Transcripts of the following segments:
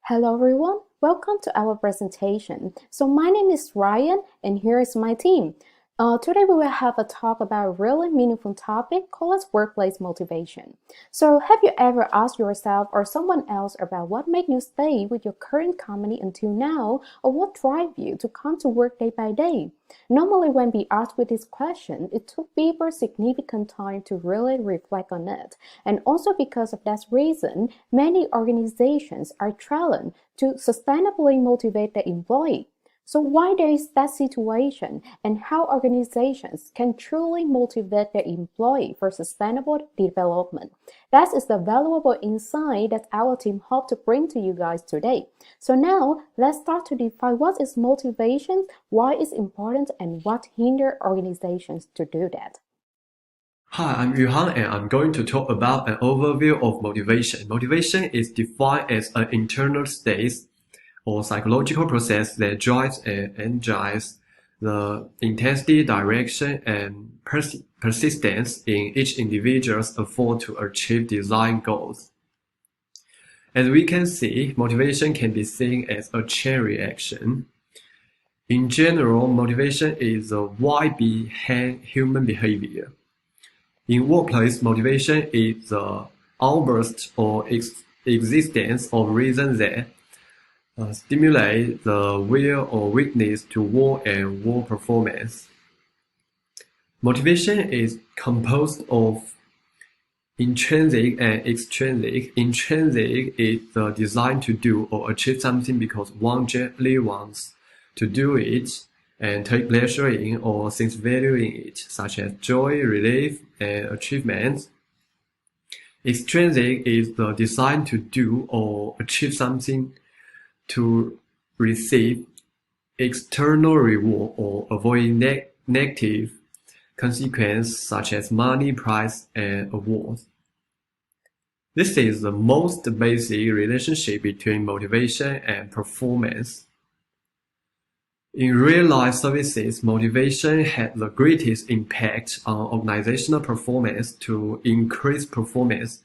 Hello everyone, welcome to our presentation. So my name is Ryan and here is my team. Today we will have a talk about a really meaningful topic called as workplace motivation. So have you ever asked yourself or someone else about what made you stay with your current company until now, or what drive you to come to work day by day? Normally when we ask with this question, it took people significant time to really reflect on it. And also because of that reason, many organizations are challenged to sustainably motivate their employee. So why there is that situation and how organizations can truly motivate their employee for sustainable development? That is the valuable insight that our team hope to bring to you guys today. So now let's start to define what is motivation, why it's important, and what hinder organizations to do that. Hi, I'm Yuhan and I'm going to talk about an overview of motivation. Motivation is defined as an internal state or psychological process that drives and energizes the intensity, direction, and persistence in each individual's effort to achieve desired goals. As we can see, motivation can be seen as a chain reaction. In general, motivation is the why behind human behavior. In workplace, motivation is the outburst or existence of reasons that stimulate the will or weakness to work and work performance. Motivation is composed of intrinsic and extrinsic. Intrinsic is the desire to do or achieve something because one genuinely wants to do it and take pleasure in or sees value in it, such as joy, relief, and achievement. Extrinsic is the desire to do or achieve something to receive external reward or avoid negative consequences such as money, prize, and awards. This is the most basic relationship between motivation and performance. In real-life services, motivation has the greatest impact on organizational performance to increase performance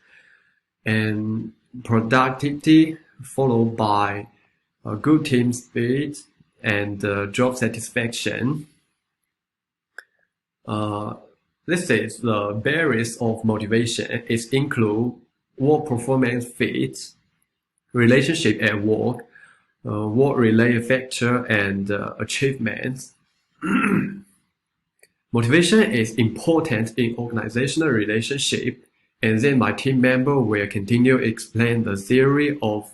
and productivity, followed by a good team spirit and job satisfaction. This is the barriers of motivation. It include work performance fit, relationship at work, work-related factor, and achievements. Motivation is important in organizational relationship, and then my team member will continue to explain the theory of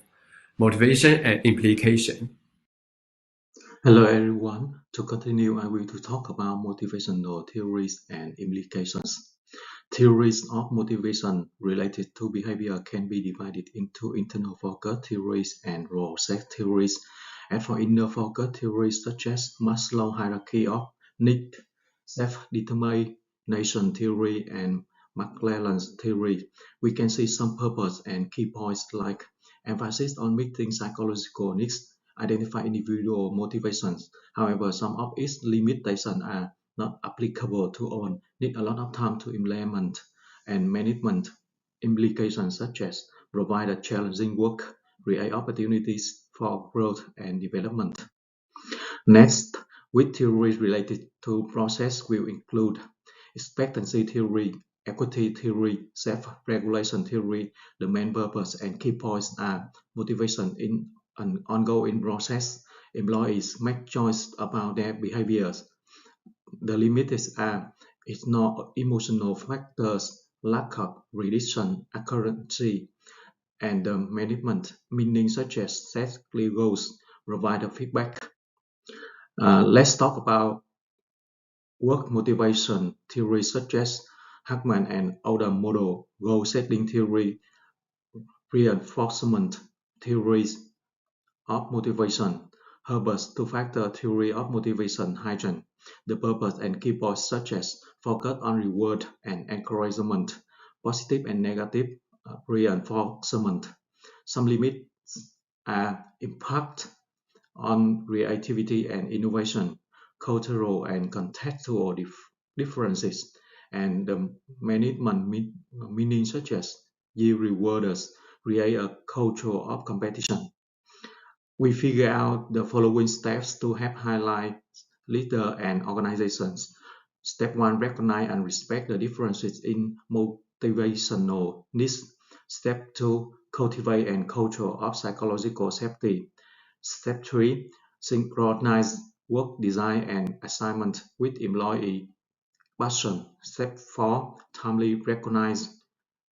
motivation and implication. Hello everyone. To continue, I will to talk about motivational theories and implications. Theories of motivation related to behavior can be divided into internal focus theories and role set theories. And for inner focus theories such as Maslow's hierarchy of needs, self-determination theory, and McClelland's theory, we can see some purpose and key points like emphasis on meeting psychological needs, identify individual motivations. However, some of its limitations are not applicable to all, need a lot of time to implement, and management implications such as provide a challenging work, create opportunities for growth and development. Next, with theories related to process will include expectancy theory, equity theory, self-regulation theory. The main purpose and key points are motivation in an ongoing process. Employees make choice about their behaviors. The limits are ignore emotional factors, lack of religion, accuracy, and management, meaning such as set clear goals, provide a feedback. Let's talk about work motivation theories such as Hackman and Oda model, goal setting theory, reinforcement theories of motivation, Herbert's two-factor theory of motivation, Hygen. The purpose and key points such as focus on reward and encouragement, positive and negative reinforcement. Some limits are impact on creativity and innovation, cultural and contextual differences, and the management meaning such as yield rewarders, create a culture of competition. We figure out the following steps to help highlight leaders and organizations. Step 1, recognize and respect the differences in motivational needs. Step 2, cultivate and culture of psychological safety. Step 3, synchronize work design and assignment with employee passion. Step 4, timely recognize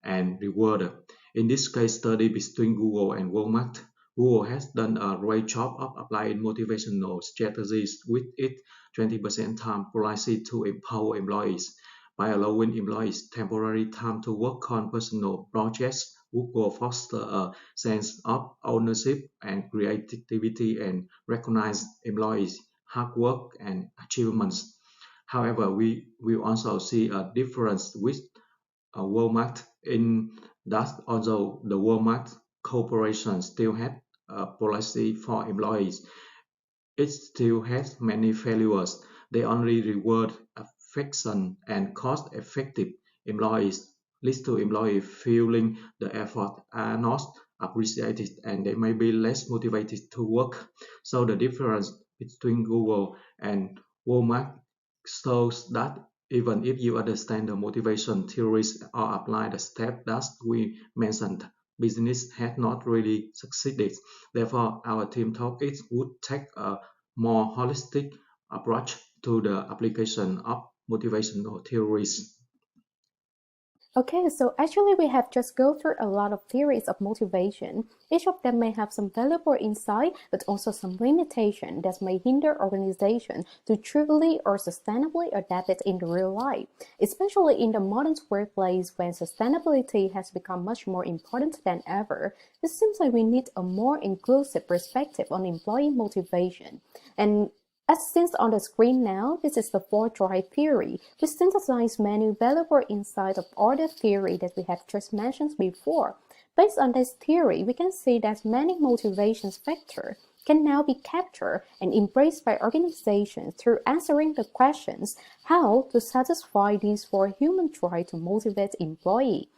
and reward. In this case study between Google and Walmart, Google has done a great job of applying motivational strategies with its 20% time policy to empower employees. By allowing employees temporary time to work on personal projects, Google fosters a sense of ownership and creativity and recognize employees' hard work and achievements. However, we will also see a difference with Walmart in that although the Walmart Corporation still had a policy for employees, it still has many failures. They only reward affection and cost-effective employees, leads to employees feeling the effort are not appreciated and they may be less motivated to work. So the difference between Google and Walmart shows that even if you understand the motivation theories or apply the steps that we mentioned, business has not really succeeded. Therefore, our team thought it would take a more holistic approach to the application of motivational theories. Okay, so actually we have just go through a lot of theories of motivation. Each of them may have some valuable insight, but also some limitation that may hinder organization to truly or sustainably adapt it in the real life, especially in the modern workplace when sustainability has become much more important than ever. It seems like we need a more inclusive perspective on employee motivation. And as seen on the screen now, this is the four-drive theory, which synthesizes many valuable insights of all the theory that we have just mentioned before. Based on this theory, we can see that many motivation factors can now be captured and embraced by organizations through answering the questions how to satisfy these four human drives to motivate employees.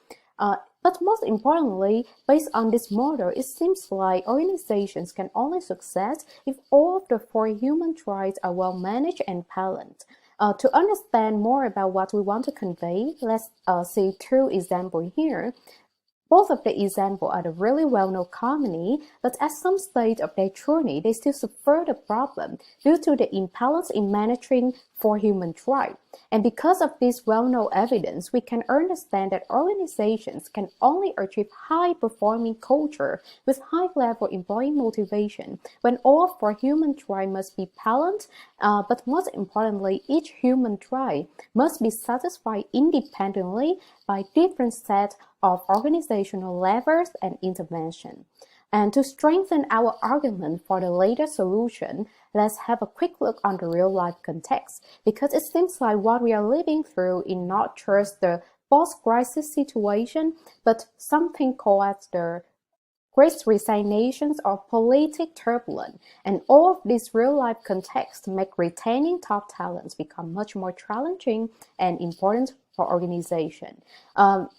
But most importantly, based on this model, it seems like organizations can only succeed if all of the four human traits are well managed and balanced. To understand more about what we want to convey, let's see two examples here. Both of the examples are the really well-known company, but at some stage of their journey, they still suffer the problem due to the imbalance in managing for human drive. And because of this well-known evidence, we can understand that organizations can only achieve high-performing culture with high-level employee motivation when all four human drive must be balanced, but most importantly, each human drive must be satisfied independently by different sets of organizational levers and intervention. And to strengthen our argument for the later solution, let's have a quick look on the real-life context, because it seems like what we are living through is not just the post-crisis situation, but something called the Great resignations or political turbulence, and all of these real-life contexts make retaining top talents become much more challenging and important for organization.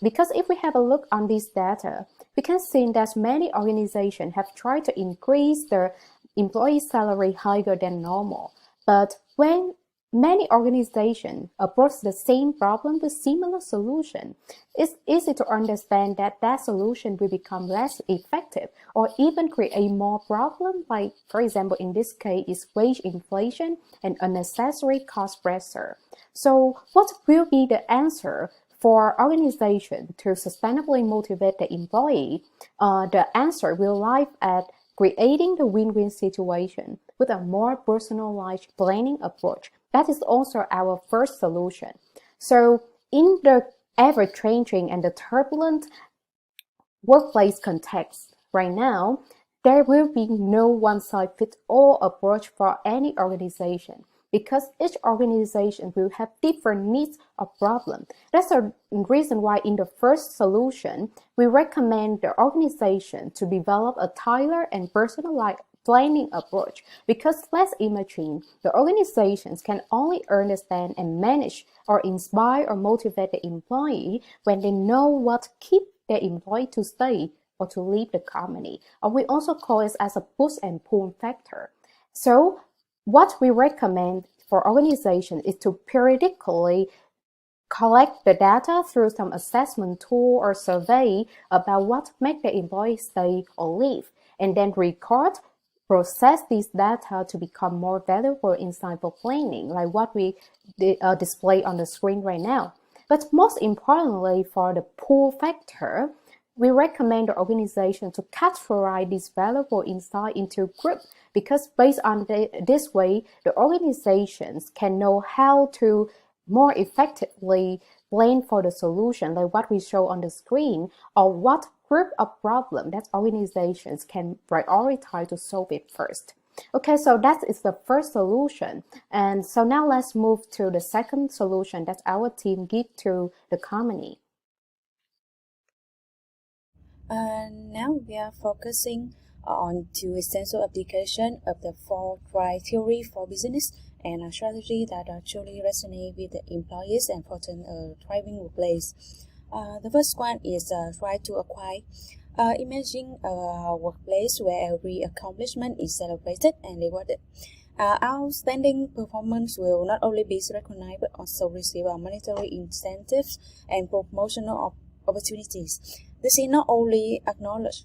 Because if we have a look on this data, we can see that many organizations have tried to increase their employee salary higher than normal. But when many organizations approach the same problem with similar solution, it's easy to understand that that solution will become less effective or even create more problems, like, for example, in this case, is wage inflation and unnecessary cost pressure. So what will be the answer for organization to sustainably motivate the employee? The answer will lie at creating the win-win situation with a more personalized planning approach. That is also our first solution. So in the ever-changing and the turbulent workplace context right now, there will be no one-size-fits-all approach for any organization, because each organization will have different needs or problems. That's the reason why in the first solution, we recommend the organization to develop a tailored and personalized planning approach, because let's imagine the organizations can only understand and manage or inspire or motivate the employee when they know what keeps their employee to stay or to leave the company. Or we also call it as a push and pull factor. So what we recommend for organization is to periodically collect the data through some assessment tool or survey about what make the employee stay or leave, and then process these data to become more valuable insight for planning, like what we display on the screen right now. But most importantly, for the pull factor, we recommend the organization to categorize this valuable insight into groups, because based on this way, the organizations can know how to more effectively plan for the solution, like what we show on the screen, or what group of problem that organizations can prioritize to solve it first. Okay, so that is the first solution. And so now let's move to the second solution that our team give to the company. Now we are focusing on two essential applications of the 4 theory for business and a strategy that truly resonate with the employees and foster a thriving workplace. The first one is try to acquire. Imagine a workplace where every accomplishment is celebrated and rewarded. Outstanding performance will not only be recognized but also receive monetary incentives and promotional opportunities. This is not only acknowledge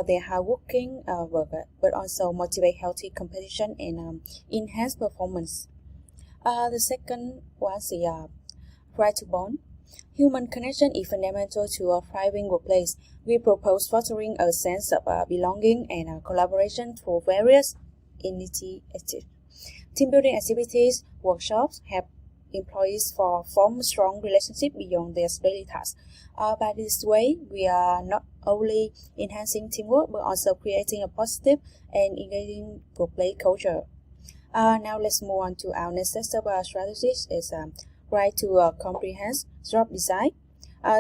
their hardworking work, but also motivate healthy competition and enhance performance. The second one is try to bond. Human connection is fundamental to a thriving workplace. We propose fostering a sense of belonging and collaboration through various initiatives. Team building activities, workshops help employees form strong relationships beyond their daily tasks. By this way, we are not only enhancing teamwork but also creating a positive and engaging workplace culture. Now let's move on to our next set of strategies is right to comprehensive job design.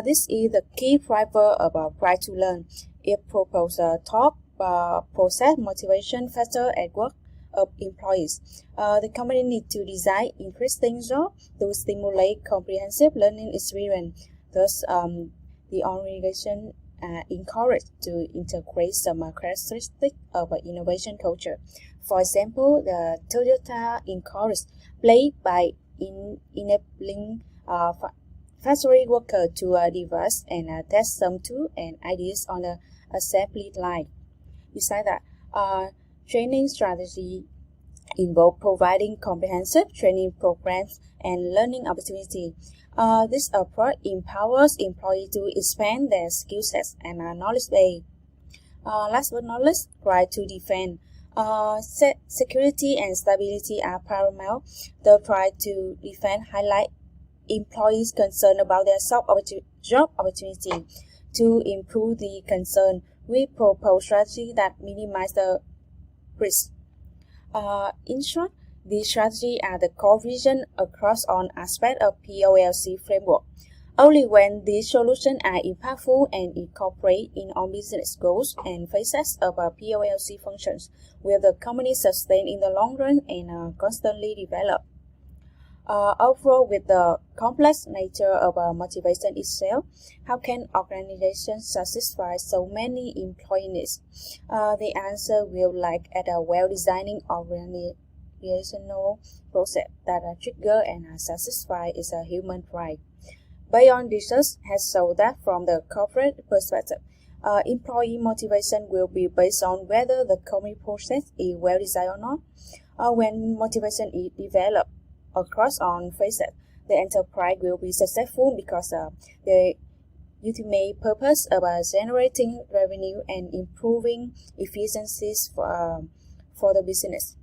This is the key driver of right to learn. It proposes a top process motivation factor at work of employees. The company needs to design interesting jobs to stimulate comprehensive learning experience. Thus, the organization encouraged to integrate some characteristics of innovation culture. For example, the Toyota encouraged play by enabling factory workers to devise and test some tools and ideas on the assembly line. Besides that, training strategy involve providing comprehensive training programs and learning opportunities. This approach empowers employees to expand their skill sets and knowledge base. Last but not least, try to defend. Security and stability are paramount. The try to defend highlight employees' concern about their job opportunity. To improve the concern, we propose strategy that minimize the risk. In short, these strategies are the core vision across all aspects of POLC framework. Only when these solutions are impactful and incorporated in all business goals and phases of POLC functions will the company sustain in the long run and constantly develop. Overall, with the complex nature of motivation itself, how can organizations satisfy so many employee needs? The answer will lie at a well-designed organizational process that trigger and satisfy is a human right. Beyond research has shown that from the corporate perspective, employee motivation will be based on whether the company process is well designed or not. When motivation is developed across all phases, the enterprise will be successful because the ultimate purpose of generating revenue and improving efficiencies for the business.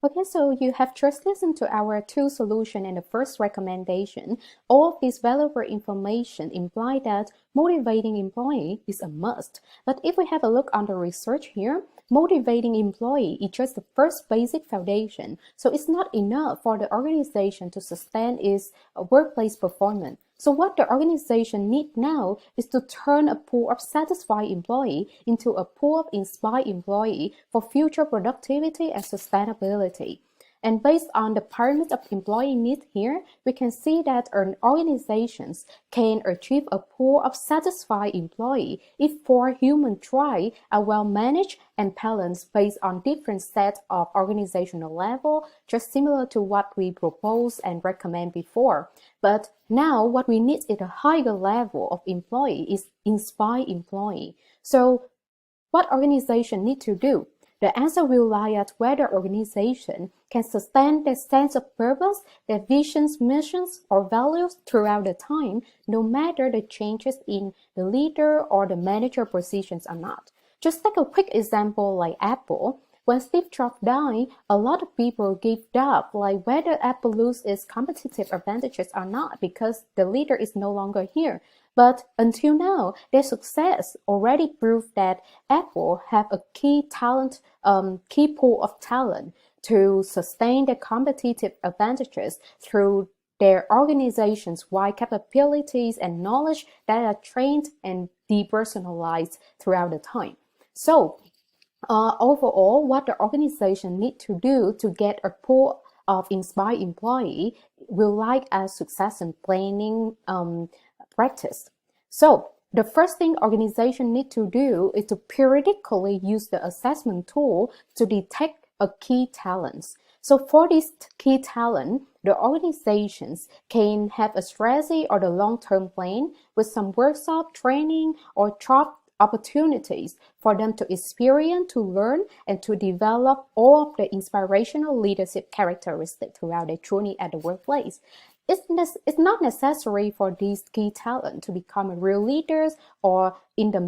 Okay, so you have just listened to our two solutions and the first recommendation. All of this valuable information imply that motivating employee is a must. But if we have a look on the research here, motivating employee is just the first basic foundation. So it's not enough for the organization to sustain its workplace performance. So what the organization needs now is to turn a pool of satisfied employee into a pool of inspired employee for future productivity and sustainability. And based on the pyramid of employee needs here, we can see that organizations can achieve a pool of satisfied employees if 4 human traits are well managed and balanced based on different sets of organizational level, just similar to what we proposed and recommend before. But now what we need is a higher level of employee is inspired employee. So what organization need to do? The answer will lie at whether organization can sustain their sense of purpose, their visions, missions, or values throughout the time, no matter the changes in the leader or the manager positions or not. Just take a quick example like Apple. When Steve Jobs died, a lot of people gave up like whether Apple loses its competitive advantages or not because the leader is no longer here. But until now, their success already proved that Apple have a key pool of talent to sustain their competitive advantages through their organization's wide capabilities and knowledge that are trained and depersonalized throughout the time. So, overall, what the organization need to do to get a pool of inspired employee will like a succession planning practice. So the first thing organization need to do is to periodically use the assessment tool to detect a key talents. So for this key talent, the organizations can have a strategy or the long-term plan with some workshop, training, or job opportunities for them to experience, to learn, and to develop all of the inspirational leadership characteristics throughout their journey at the workplace. It's not necessary for these key talent to become real leaders or in the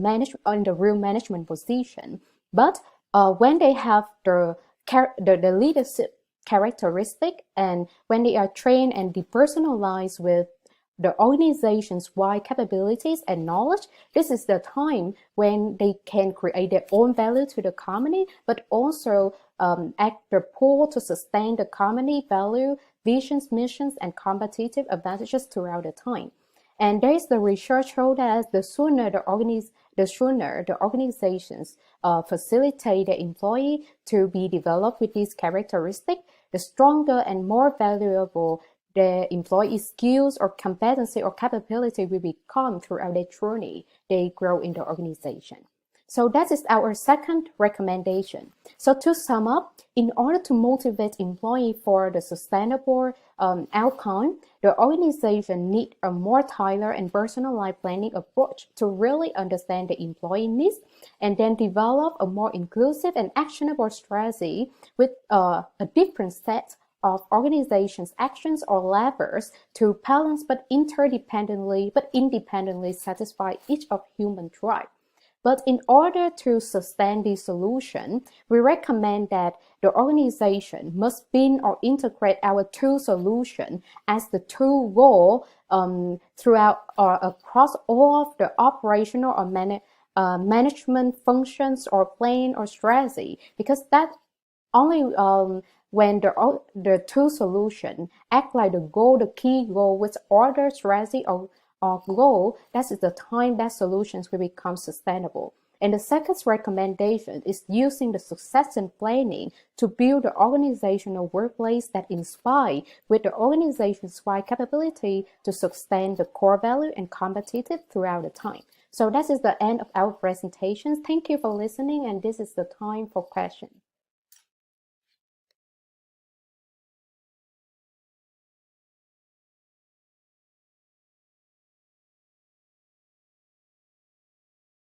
real management position, but when they have the leadership characteristic and when they are trained and depersonalized with the organization's wide capabilities and knowledge, this is the time when they can create their own value to the company, but also act the pool to sustain the company value, visions, missions, and competitive advantages throughout the time. And there is the research show that the sooner the organizations facilitate the employee to be developed with these characteristics, the stronger and more valuable the employee skills or competency or capability will become throughout their journey they grow in the organization. So that is our second recommendation. So to sum up, in order to motivate employee for the sustainable outcome, the organization needs a more tailored and personalized planning approach to really understand the employee needs and then develop a more inclusive and actionable strategy with a different set of organizations' actions or levers to balance but independently satisfy each of human drive. But in order to sustain this solution, we recommend that the organization must bin or integrate our two solutions as the two goal throughout or across all of the operational or management functions or plan or strategy, because that only when the two solutions act like the key goal with order, strategy, or goal, that is the time that solutions will become sustainable. And the second recommendation is using the succession planning to build the organizational workplace that inspire with the organization's wide capability to sustain the core value and competitive throughout the time. So that is the end of our presentation. Thank you for listening, and this is the time for questions.